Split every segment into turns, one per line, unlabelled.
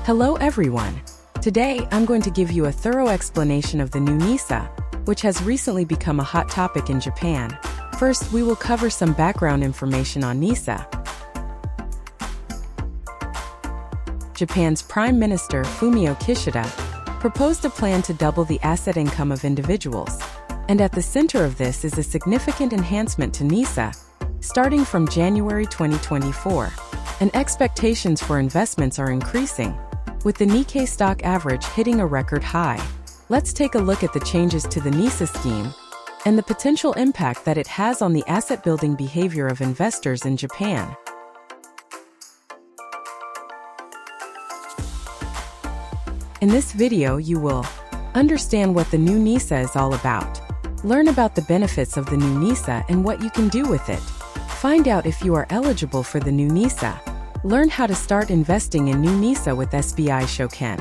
Hello everyone! Today, I'm going to give you a thorough explanation of the new NISA, which has recently become a hot topic in Japan. First, we will cover some background information on NISA. Japan's Prime Minister Fumio Kishida proposed a plan to double the asset income of individuals. And at the center of this is a significant enhancement to NISA, starting from January 2024. And expectations for investments are increasing, with the Nikkei stock average hitting a record high. Let's take a look at the changes to the NISA scheme and the potential impact that it has on the asset-building behavior of investors in Japan. In this video, you will understand what the new NISA is all about, learn about the benefits of the new NISA and what you can do with it, find out if you are eligible for the new NISA, learn how to start investing in new NISA with SBI証券.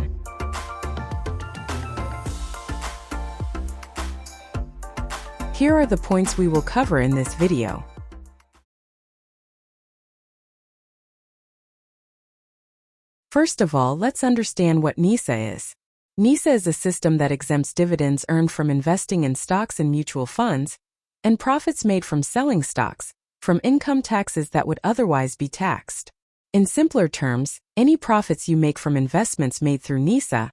Here are the points we will cover in this video. First of all, let's understand what NISA is. NISA is a system that exempts dividends earned from investing in stocks and mutual funds, and profits made from selling stocks, from income taxes that would otherwise be taxed. In simpler terms, any profits you make from investments made through NISA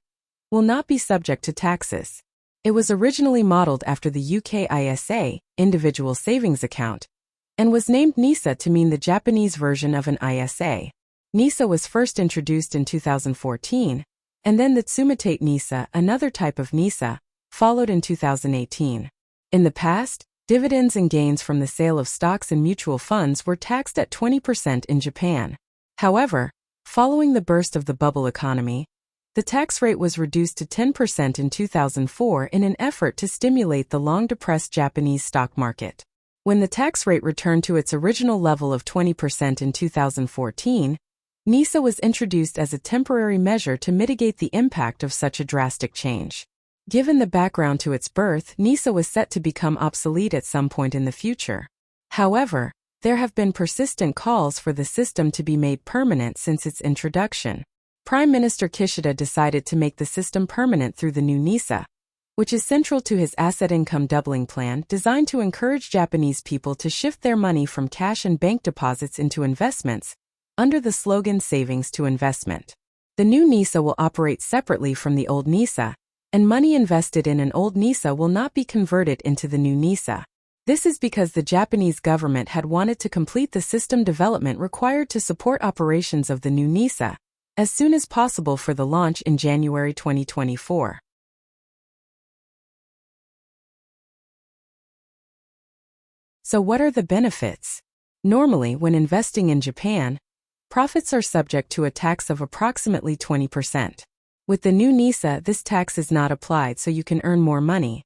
will not be subject to taxes. It was originally modeled after the UK ISA, Individual Savings Account, and was named NISA to mean the Japanese version of an ISA. NISA was first introduced in 2014, and then the積立NISA, another type of NISA, followed in 2018. In the past, dividends and gains from the sale of stocks and mutual funds were taxed at 20% in Japan. However, following the burst of the bubble economy, the tax rate was reduced to 10% in 2004 in an effort to stimulate the long-depressed Japanese stock market. When the tax rate returned to its original level of 20% in 2014, NISA was introduced as a temporary measure to mitigate the impact of such a drastic change. Given the background to its birth, NISA was set to become obsolete at some point in the future. However, there have been persistent calls for the system to be made permanent since its introduction. Prime Minister Kishida decided to make the system permanent through the new NISA, which is central to his asset income doubling plan designed to encourage Japanese people to shift their money from cash and bank deposits into investments, under the slogan Savings to Investment. The new NISA will operate separately from the old NISA, and money invested in an old NISA will not be converted into the new NISA. This is because the Japanese government had wanted to complete the system development required to support operations of the new NISA as soon as possible for the launch in January 2024. So what are the benefits? Normally, when investing in Japan, profits are subject to a tax of approximately 20%. With the new NISA, this tax is not applied, so you can earn more money.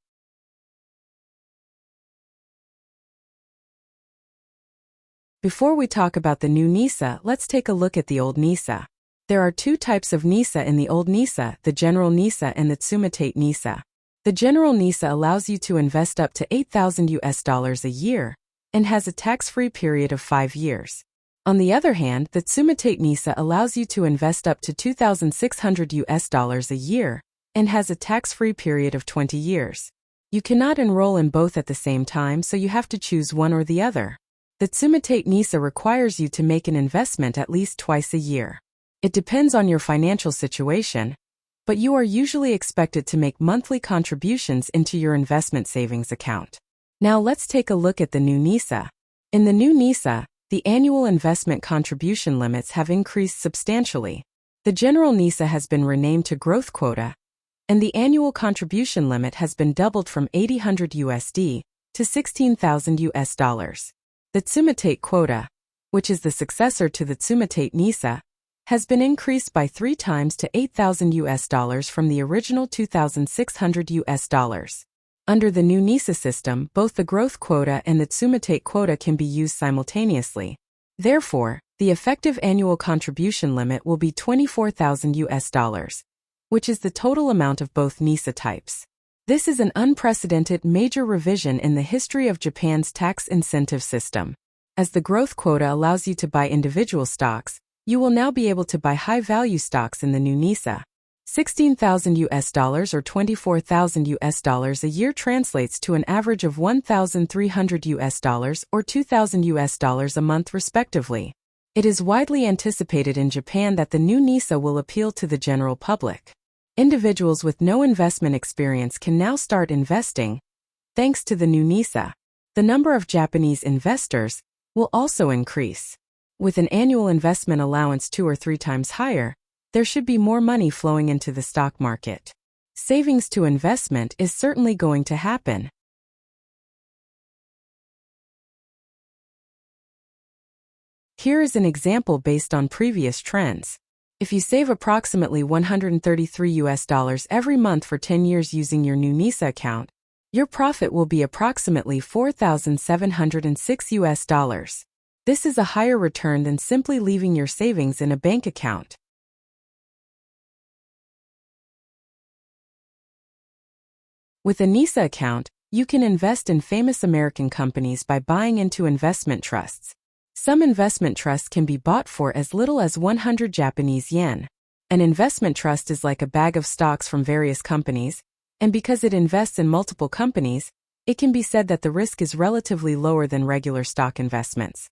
Before we talk about the new NISA, let's take a look at the old NISA. There are two types of NISA in the old NISA, the General NISA and the積立NISA. The General NISA allows you to invest up to $8,000 a year and has a tax-free period of 5 years. On the other hand, the積立NISA allows you to invest up to $2,600 a year and has a tax-free period of 20 years. You cannot enroll in both at the same time, so you have to choose one or the other. The積立NISA requires you to make an investment at least twice a year. It depends on your financial situation, but you are usually expected to make monthly contributions into your investment savings account. Now let's take a look at the new NISA. In the new NISA, the annual investment contribution limits have increased substantially. The General NISA has been renamed to Growth Quota, and the annual contribution limit has been doubled from $800 to $16,000. The積立Quota, which is the successor to the積立NISA, has been increased by 3 times to $8,000 from the original $2,600. Under the new NISA system, both the Growth Quota and the積立Quota can be used simultaneously. Therefore, the effective annual contribution limit will be $24,000, which is the total amount of both NISA types. This is an unprecedented major revision in the history of Japan's tax incentive system, as the growth quota allows you to buy individual stocks, You will now be able to buy high-value stocks in the new NISA. $16,000 or $24,000 a year translates to an average of $1,300 or $2,000 a month respectively. It is widely anticipated in Japan that the new NISA will appeal to the general public. Individuals with no investment experience can now start investing. Thanks to the new NISA, the number of Japanese investors will also increase. With an annual investment allowance 2 or 3 times higher, there should be more money flowing into the stock market. Savings to investment is certainly going to happen. Here is an example based on previous trends. If you save approximately $133 every month for 10 years using your new NISA account, your profit will be approximately $4,706. This is a higher return than simply leaving your savings in a bank account. With a NISA account, you can invest in famous American companies by buying into investment trusts. Some investment trusts can be bought for as little as 100 Japanese yen. An investment trust is like a bag of stocks from various companies, and because it invests in multiple companies, it can be said that the risk is relatively lower than regular stock investments.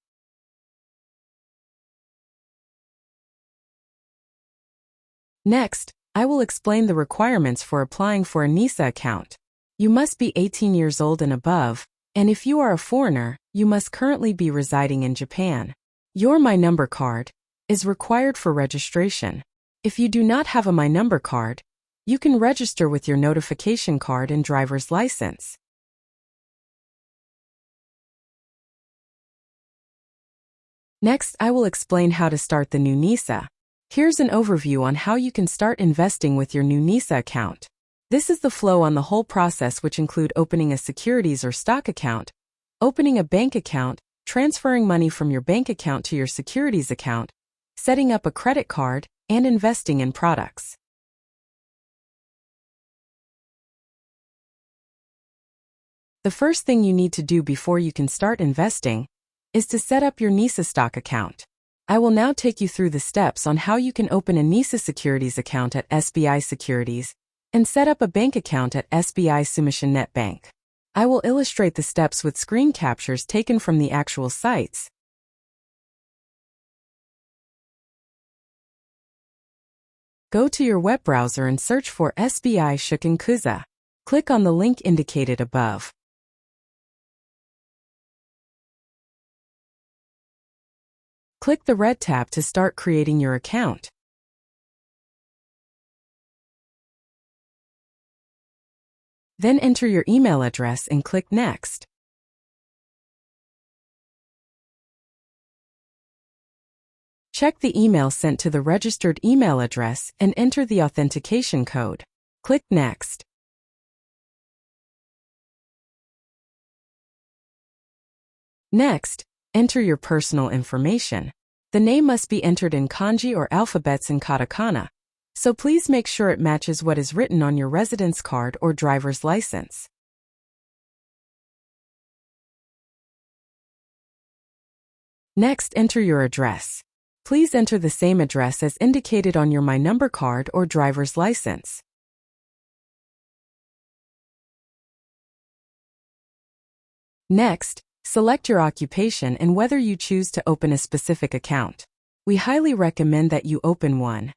Next, I will explain the requirements for applying for a NISA account. You must be 18 years old and above, and if you are a foreigner, you must currently be residing in Japan. Your My Number card is required for registration. If you do not have a My Number card, you can register with your notification card and driver's license. Next, I will explain how to start the new NISA. Here's an overview on how you can start investing with your new NISA account. This is the flow on the whole process, which include opening a securities or stock account, opening a bank account, transferring money from your bank account to your securities account, setting up a credit card, and investing in products. The first thing you need to do before you can start investing is to set up your NISA stock account. I will now take you through the steps on how you can open a NISA securities account at SBI Securities and set up a bank account at SBI Sumishin Net Bank. I will illustrate the steps with screen captures taken from the actual sites. Go to your web browser and search for SBI Shoken Kuza. Click on the link indicated above. Click the red tab to start creating your account. Then enter your email address and click Next. Check the email sent to the registered email address and enter the authentication code. Click Next. Next, enter your personal information. The name must be entered in kanji or alphabets in katakana, so please make sure it matches what is written on your residence card or driver's license. Next, enter your address. Please enter the same address as indicated on your My Number card or driver's license. Next, select your occupation and whether you choose to open a specific account. We highly recommend that you open one.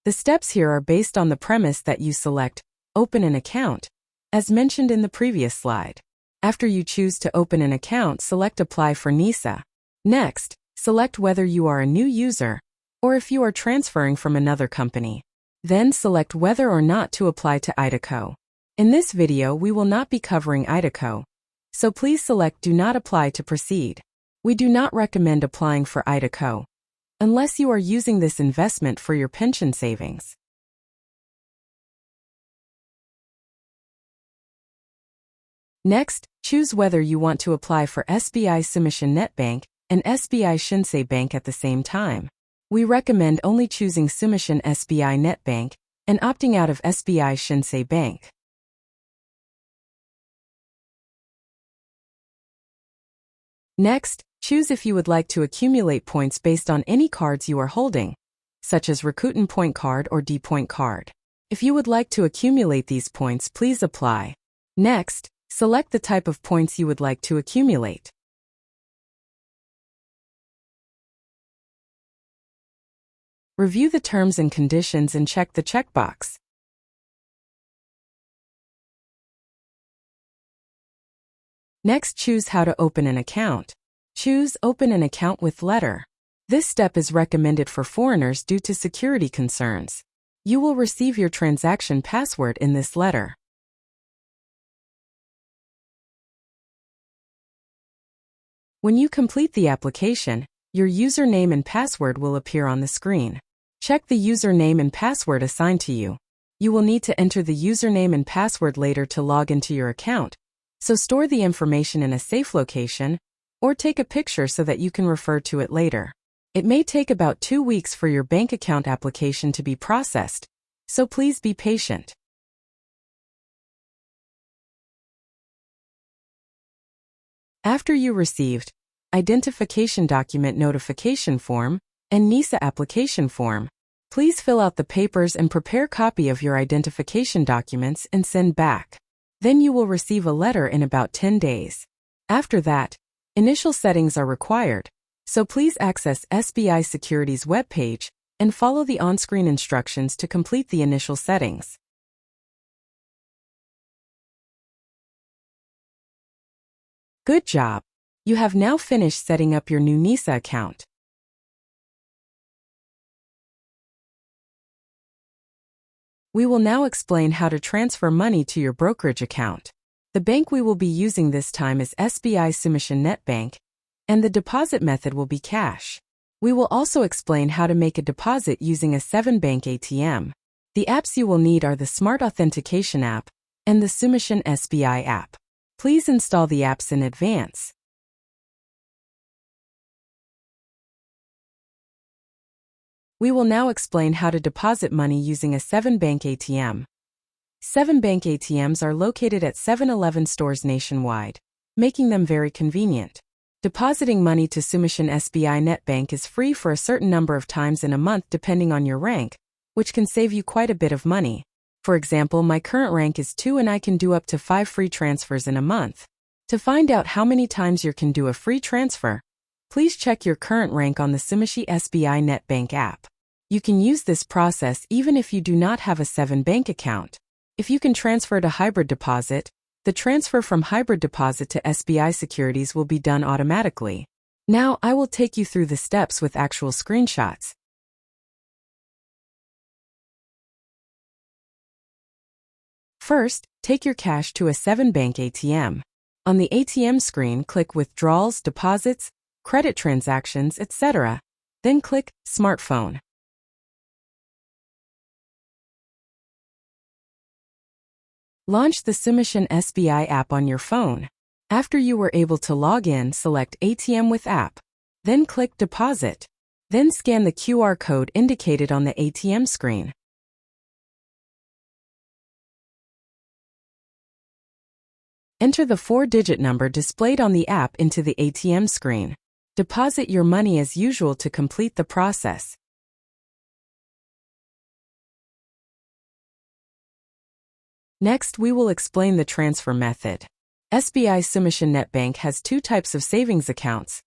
The steps here are based on the premise that you select Open an account, as mentioned in the previous slide. After you choose to open an account, select Apply for NISA. Next, select whether you are a new user or if you are transferring from another company. Then select whether or not to apply to IDACO. In this video, we will not be covering IDACO, so please select Do Not Apply to proceed. We do not recommend applying for IDACO unless you are using this investment for your pension savings. Next, choose whether you want to apply for SBI Sumishin Net Bank and SBI Shinsei Bank at the same time. We recommend only choosing Sumishin SBI Net Bank and opting out of SBI Shinsei Bank. Next, choose if you would like to accumulate points based on any cards you are holding, such as Rakuten Point Card or D-Point Card. If you would like to accumulate these points, please apply. Next, select the type of points you would like to accumulate. Review the terms and conditions and check the checkbox. Next, choose how to open an account. Choose Open an account with letter. This step is recommended for foreigners due to security concerns. You will receive your transaction password in this letter. When you complete the application, your username and password will appear on the screen. Check the username and password assigned to you. You will need to enter the username and password later to log into your account, so store the information in a safe location or take a picture so that you can refer to it later. It may take about 2 weeks for your bank account application to be processed, so please be patient. After you received Identification Document Notification Form and NISA Application Form, please fill out the papers and prepare a copy of your identification documents and send back. Then you will receive a letter in about 10 days. After that, initial settings are required, so please access SBI Securities webpage and follow the on-screen instructions to complete the initial settings. Good job! You have now finished setting up your new NISA account. We will now explain how to transfer money to your brokerage account. The bank we will be using this time is SBI Net Bank, and the deposit method will be cash. We will also explain how to make a deposit using a 7-bank ATM. The apps you will need are the Smart Authentication app and the SBI app. Please install the apps in advance. We will now explain how to deposit money using a 7-bank ATM. 7-bank ATMs are located at 7-Eleven stores nationwide, making them very convenient. Depositing money to SBI Net Bank is free for a certain number of times in a month depending on your rank, which can save you quite a bit of money. For example, my current rank is 2 and I can do up to 5 free transfers in a month. To find out how many times you can do a free transfer, please check your current rank on the SBI Net Bank app. You can use this process even if you do not have a 7-bank account. If you can transfer to hybrid deposit, the transfer from hybrid deposit to SBI Securities will be done automatically. Now I will take you through the steps with actual screenshots. First, take your cash to a 7-bank ATM. On the ATM screen, click Withdrawals, Deposits, Credit Transactions, etc. Then click Smartphone. Launch the SBI app on your phone. After you were able to log in, select ATM with app. Then click Deposit. Then scan the QR code indicated on the ATM screen. Enter the 4-digit number displayed on the app into the ATM screen. Deposit your money as usual to complete the process. Next, we will explain the transfer method. SBI Net Bank has 2 types of savings accounts: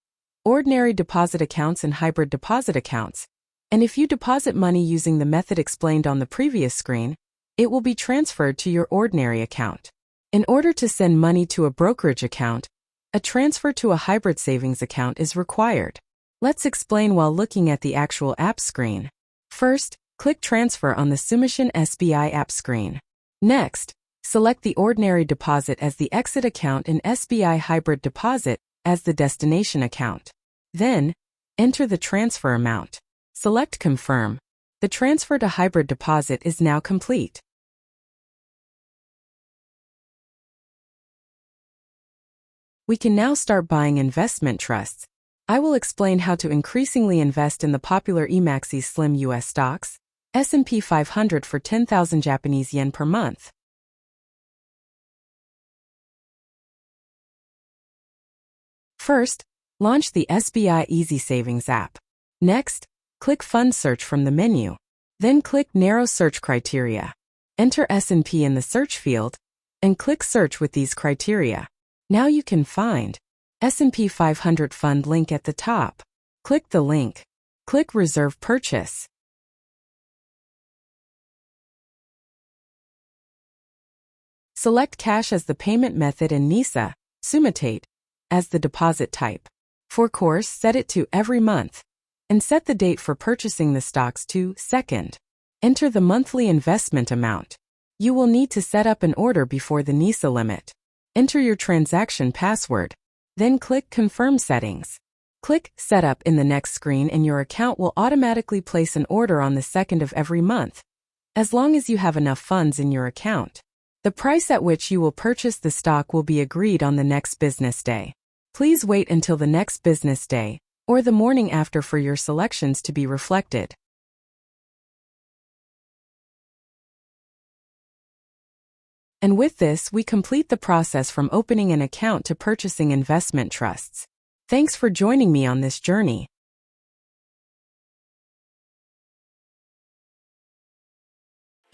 ordinary deposit accounts and hybrid deposit accounts. And if you deposit money using the method explained on the previous screen, it will be transferred to your ordinary account. In order to send money to a brokerage account, a transfer to a hybrid savings account is required. Let's explain while looking at the actual app screen. First, click Transfer on the SBI app screen. Next, select the ordinary deposit as the exit account and SBI hybrid deposit as the destination account. Then, enter the transfer amount. Select Confirm. The transfer to hybrid deposit is now complete. We can now start buying investment trusts. I will explain how to increasingly invest in the popular Emaxi Slim US stocks, S&P 500 for 10,000 Japanese yen per month. First, Launch the SBI Easy Savings app. Next, click Fund Search from the menu. Then click Narrow Search Criteria. Enter S&P in the search field, and click Search with these criteria. Now you can find S&P 500 Fund link at the top. Click the link. Click Reserve Purchase. Select cash as the payment method and NISA, Sumitate, as the deposit type. For course, set it to every month, and set the date for purchasing the stocks to second. Enter the monthly investment amount. You will need to set up an order before the NISA limit. Enter your transaction password. Then click Confirm Settings. Click Setup in the next screen and your account will automatically place an order on the 2nd of every month, as long as you have enough funds in your account. The price at which you will purchase the stock will be agreed on the next business day. Please wait until the next business day, or the morning after for your selections to be reflected. And with this, we complete the process from opening an account to purchasing investment trusts. Thanks for joining me on this journey.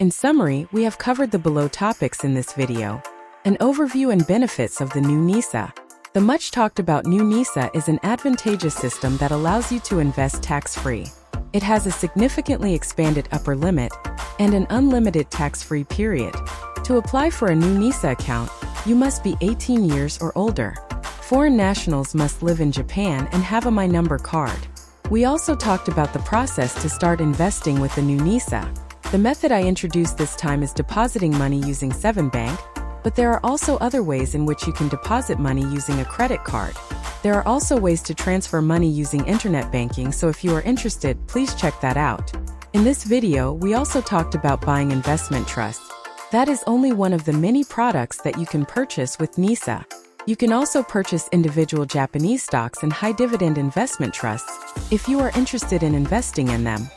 In summary, we have covered the below topics in this video: an overview and benefits of the new NISA. The much talked about new NISA is an advantageous system that allows you to invest tax-free. It has a significantly expanded upper limit and an unlimited tax-free period. To apply for a new NISA account, you must be 18 years or older. Foreign nationals must live in Japan and have a My Number card. We also talked about the process to start investing with the new NISA. The method I introduced this time is depositing money using 7bank, but there are also other ways in which you can deposit money using a credit card. There are also ways to transfer money using internet banking, so if you are interested, please check that out. In this video, we also talked about buying investment trusts. That is only one of the many products that you can purchase with NISA. You can also purchase individual Japanese stocks and high-dividend investment trusts if you are interested in investing in them.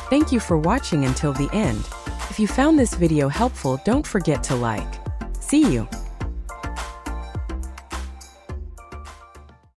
Thank you for watching until the end. If you found this video helpful, don't forget to like. See you.